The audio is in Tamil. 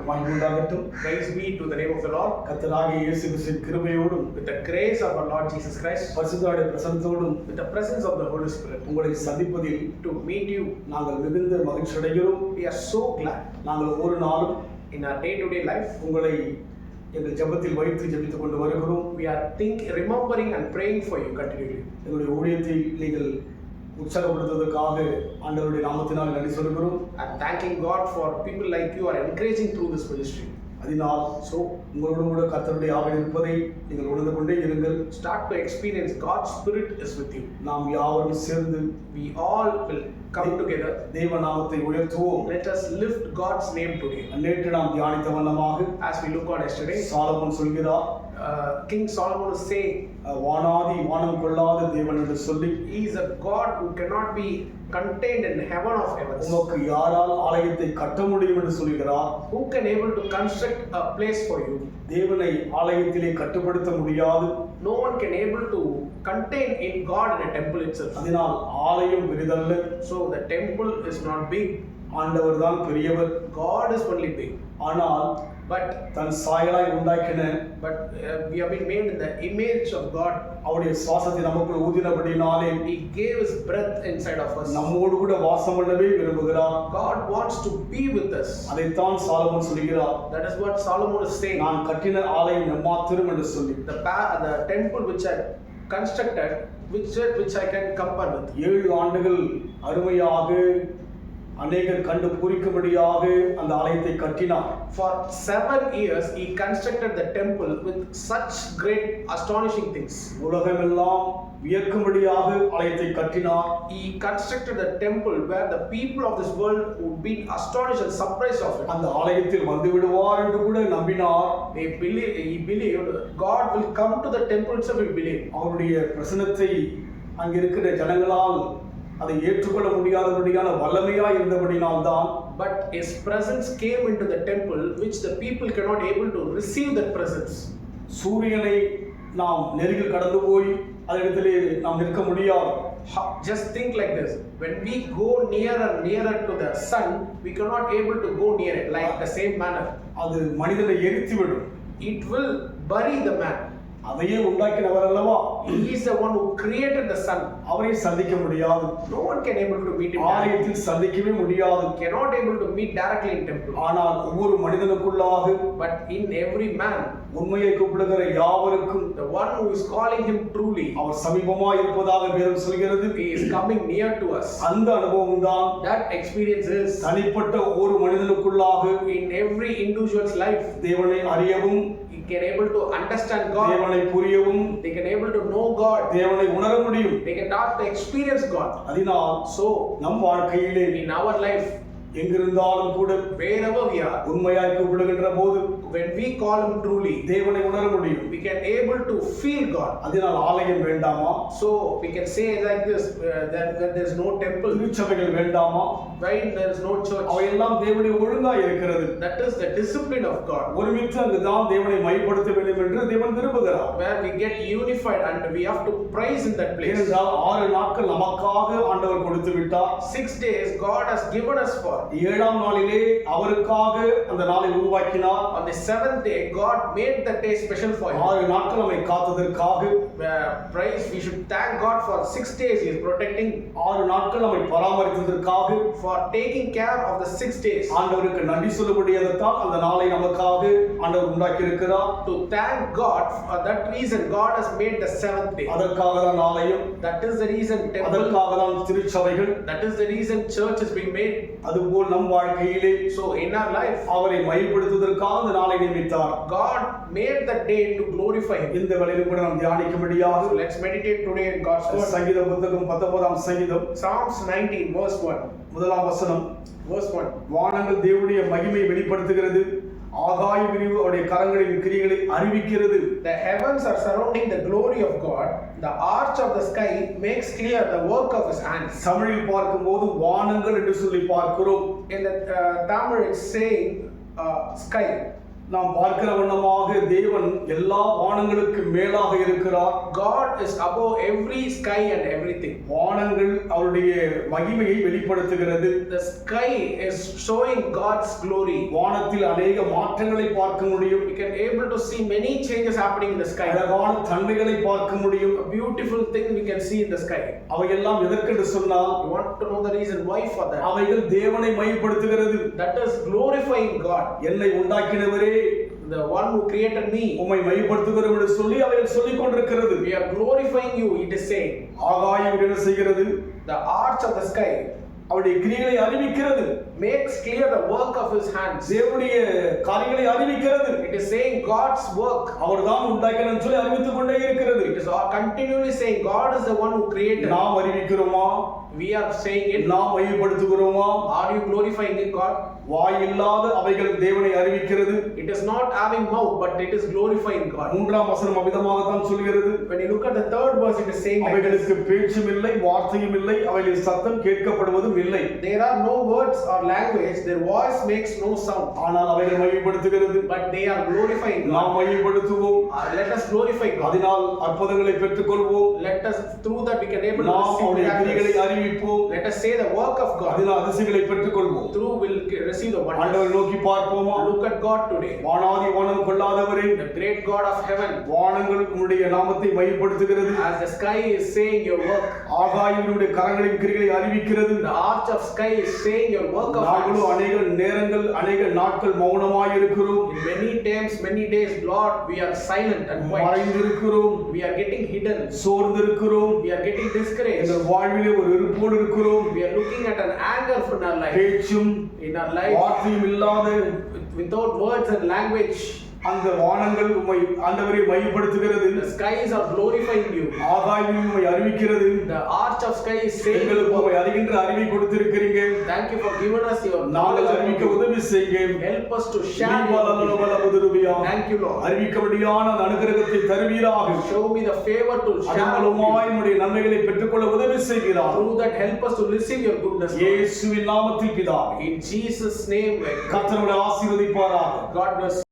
மகிமை உண்டாகட்டும். Praise be to the name of the Lord. கர்த்தராகிய இயேசு கிறிஸ்துவின் கிருபையோடும் With the grace of our Lord Jesus Christ, பரிசுத்தருடைய பிரசன்னத்தோடும் with the presence of the Holy Spirit, உங்களை சந்திப்பதில் to meet you, நாங்கள் மிகுந்த மகிழ்ச்சி அடைகிறோம். we are so glad. நாங்கள் ஒவ்வொரு நாளும் In our day-to-day life, உங்களை எங்கள் ஜெபத்தில் வைத்து ஜெபித்துக் கொண்டு வருகிறோம். we are remembering and praying for you continually. எங்களுடைய ஊழியத்தில் நீங்கள் உற்சாகப்படுத்துவதற்காக ஆண்டவருடைய நாமத்தினால் நன்றி சொல்கிறோம். And thanking God for people like you are encouraging through this ministry. அதனால் உங்களோடு கூட கர்த்தருடைய ஆவி இருப்பதை நீங்கள் உணர்ந்து கொண்டே இருங்கள். Start to experience God's Spirit is with you. நாம் யாவரும் சேர்ந்து We all will come together. தேவ நாமத்தை உயர்த்துவோம். Let us lift God's name today. நேற்று நாம் தியானித்த வண்ணமாக As we look on yesterday, Solomon சொல்கிறார், King Solomon is saying, வானாதி வானம் கொள்ளாத தேவன் என்று சொல்லி, He is a God who cannot be contained in heaven of heavens. உமக்கு யாரால் ஆலயத்தை கட்ட முடியும் என்று சொல்கிறார். Who can able to construct a place for you? தேவனை ஆலயத்திலே கட்டுப்படுத்த முடியாது. No one can able to contain in God in a temple itself. அதனால் ஆலயம் பெரிதல்ல. So the temple is not big. ஆண்டவர் தான் பெரியவர். God is only big. ஆனால் தன் சாயலாய் உண்டாக்கின we have been made in the image of God. அவருடைய சுவாசத்தை நமக்குள் ஊதினபடினாலே He gave His breath inside of us. நம்மோடு கூட வாசம் பண்ணவே விரும்புகிறார். God wants to be with us. அதைத்தான் சாலமோன் சொல்கிறார். That is what Solomon is saying. நான் கட்டின ஆலயம் எம்மாத்திரம் என்று சொல்லி, the temple which I constructed, which I can compare with. 7 ஆண்டுகள் அருமையாக அநேகர் கண்டு பூரிக்கும்படியாக அந்த ஆலயத்தை கட்டினார். For 7 years he constructed the temple with such great astonishing things. உலகமெல்லாம் வியக்கும்படியாக ஆலயத்தை கட்டினார். He constructed the temple where the people of this world would be astonished and surprised of it. அந்த ஆலயத்தில் வந்து விடுவார் என்று கூட நம்பினார். He believed God will come to the temple itself. He believed. அவருடைய பிரசன்னத்தை அங்க இருக்கிற ஜனங்களால் அதை ஏற்றுக்கொள்ள முடியாதபடியான வல்லமையாய் இருந்தபடினால் தான், but his presence came into the temple which the people cannot able to receive that presence. சூரியனை நாம் நெருங்கில் கடந்து போய் அதனிடத்திலே நாம் நிற்க முடியாது. Just think like this, when we go nearer to the sun, we cannot able to go near it like the same manner. அது மனிதனை எரித்துவிடும். It will bury the man. அதையே உண்டாக்கினவர் அல்லவா? He is the one who created the sun. அவரை சந்திக்க முடியாது. No one can able to meet him. ஆலயத்தில் சந்திக்கவே முடியாது. Cannot able to meet directly in temple. ஆனால் ஒவ்வொரு மனிதனுக்குள்ளாக, but in every man, உண்மையை கூப்பிடுகிற யாவருக்கும், the one who is calling him truly, அவர் சமீபமாய் இருப்பதாக வேதம் சொல்கிறது. He is coming near to us. அந்த அனுபவம் தான், that experience is தனிப்பட்ட ஒவ்வொரு மனிதனுக்குள்ளாக, in every individual's life, தேவனை அறியவும், he can able to understand God, தேவனை புரியவும், they can able to know God, தேவனை உணர முடியும். they can start to experience God. அதனால் நம் வாழ்க்கையிலே in our life, எங்கிருந்தாலும் கூட, wherever we are, உண்மையாய் கூப்பிடுகின்ற போது, when we call him truly, தேவனை உணர முடியும். we can able to feel God. அதனால் ஆலயம் வேண்டாமா? So we can say like this, that there is no temple. திருச்சபைகள் வேண்டாமா? Why there is no church? அவையெல்லாம் தேவனுடைய ஒழுங்காய் இருக்கிறது. That is the discipline of God. ஒருமித்து அங்குதான் தேவனை மைப்படுத்த வேண்டும் என்று தேவன் விரும்புகிறார். Where we get unified and we have to praise in that place. ஏனென்றால் 6 நாட்கள் நமக்காக ஆண்டவர் கொடுத்து விட்டார். 6 days God has given us for. 7ஆம் நாளிலே அவருக்காக அந்த நாளை உருவாக்கினார். On the 7th day God made that day special for him. 6 நாட்கள் நம்மை காத்ததற்காக praise, we should thank God for 6 days he is protecting. 6 நாட்கள் நம்மை பராமரித்ததற்காக, for taking care of the 6 days. ஆண்டவருக்கு நன்றி சொல்லும்படியாகத்தான் அந்த நாளை நமக்காக ஆண்டவர் உண்டாக்கி இருக்கிறார். To thank God, for that reason God has made the 7th day. அதற்காக தான் ஆலயம், that is the reason temple, அதற்காக தான் திருச்சபைகள், that is the reason church is being made. அதுபோல் நம் வாழ்க்கையிலே so in our life அவரை மைப்படுத்துவதற்காக அந்த நாளை நியமித்தார். God made that day to glorify him. இந்த வேளையிலும் கூட நாம் தியானிக்கும்படியாக, so let's meditate today in God's word. சங்கீத புத்தகம் 19ஆம் சங்கீதம், Psalms 19 verse 1. முதலாம் வசனம், verse 1. வானங்கள் தேவனுடைய மகிமையை வெளிப்படுத்துகிறது, ஆகாய விரிவு அவருடைய கரங்களின் கிரியைகளை அறிவிக்கிறது. The heavens are surrounding the glory of God, the arch of the sky makes clear the work of his hands. தமிழில் பார்க்கும்போது வானங்கள் என்று சொல்லி பார்க்கிறோம். In the Tamil it's saying sky. நாம் பார்க்கிற வண்ணமாக தேவன் எல்லா வானங்களுக்கு மேலாக இருக்கிறார். God is above every sky and everything. வானங்கள் அவருடைய மகிமையை வெளிப்படுத்துகிறது. The sky is showing God's glory. வானத்தில் அநேக மாற்றங்களை பார்க்க முடியும். We can able to see many changes happening in the sky. அழகான தன்மைகளை பார்க்க முடியும். A beautiful thing we can see in the sky. அவையெல்லாம் எதற்கென்று சொன்னால், You want to know the reason why for that? அவைகள் தேவனை மையப்படுத்துகிறது. That is glorifying God. என்னை உண்டாக்கினவரே, The one who created me. உம்மை மையப்படுத்துகிறோம் என்று சொல்லி அவைகள் சொல்லிக் கொண்டிருக்கிறது. We are glorifying you, it is saying. ஆகாயம் என்ன செய்கிறது? The arch of the sky அவருடைய கிரியைகளை அறிவிக்கிறது. makes clear the work of his hands. தேவனுடைய காரியங்களை அறிவிக்கிறது. It is saying God's work. அவர்தான் உண்டாக்கினார் சொல்லி அறிவித்துக் கொண்டே இருக்கிறது. It is continually saying God is the one who created. நாம் அறிவிக்கிறோமா? We are saying it. நாம் மையப்படுத்துகிறோமா? Are you glorifying it, God? வாய் இல்லாத அவைகள் தேவனை அறிவிக்கிறது. It is not having mouth, but it is glorifying God. மூன்றாம் வசனம் அவ்விதமாகத்தான் சொல்கிறது. When you look at the third verse, it is saying like this. அவைகளுக்கு பேச்சும் இல்லை, வார்த்தையும் இல்லை, அவைகளின் சத்தம் கேட்கப்படுவதும் இல்லை. There are no words or language, their voice makes no sound. ஆனால் அவைகள் மையப்படுத்துகிறது. But they are glorifying God. நாம் மையப்படுத்துவோம். Let us glorify God. அதனால் அற்புதங்களை பெற்றுக்கொள்வோம். Let us, through that we can able to நாம் receive அவருடைய கிரியைகளை miracles. அறிவிப்போம். Let us say the work of God. அதனால் அதிசயங்களை பெற்றுக்கொள்வோம். Through will receive the wonders. ஆண்டவரை நோக்கி பார்ப்போமா? Look at God today. வானாதி வானம் கொள்ளாதவரே, The great God of heaven. வானங்கள் உம்முடைய நாமத்தை மையப்படுத்துகிறது. As the sky is saying your work. ஆகாயம் உம்முடைய கரங்களின் கிரியைகளை அறிவிக்கிறது. The arch of sky is saying your work of நாங்களும் hands. அநேக நேரங்கள் அநேக நாட்கள் மௌனமாய் இருக்கிறோம். Many times, many days, Lord, we are silent and quiet. மறைந்திருக்கிறோம். We are getting hidden. சோர்ந்திருக்கிறோம். We are getting discouraged. எங்கள் வாழ்விலே ஒரு வெறுப்போடு இருக்கிறோம். We are looking at an anger in our life. பேச்சும் In our life, வார்த்தையும் இல்லாத without words and language, அந்த வானங்கள் உம்மை ஆண்டவரை மையப்படுத்துகிறது. the skies are glorifying you. ஆகாயம் உம்மை அறிவிக்கிறது. The arch of sky is saying, எங்களுக்கு உம்மை அறிகின்ற அறிவை கொடுத்திருக்கிறீங்க. thank you for giving us your நாங்கள் knowledge. அறிவிக்க உதவி செய்யுங்க. Help us to share your நீ Thank you, Lord. அறிவிக்கபடியான அனுகிரகத்தை தருவீராக. Show me the favor to அதன் share மூலமாய் உம்முடைய நன்மைகளை பெற்றுக்கொள்ள உதவி செய்வீராக. through that. Help us to receive your goodness, Lord. இயேசுவின் நாமத்தில் பிதாவே. In Jesus' name, கர்த்தர் உங்களை ஆசீர்வதிப்பாராக. God bless.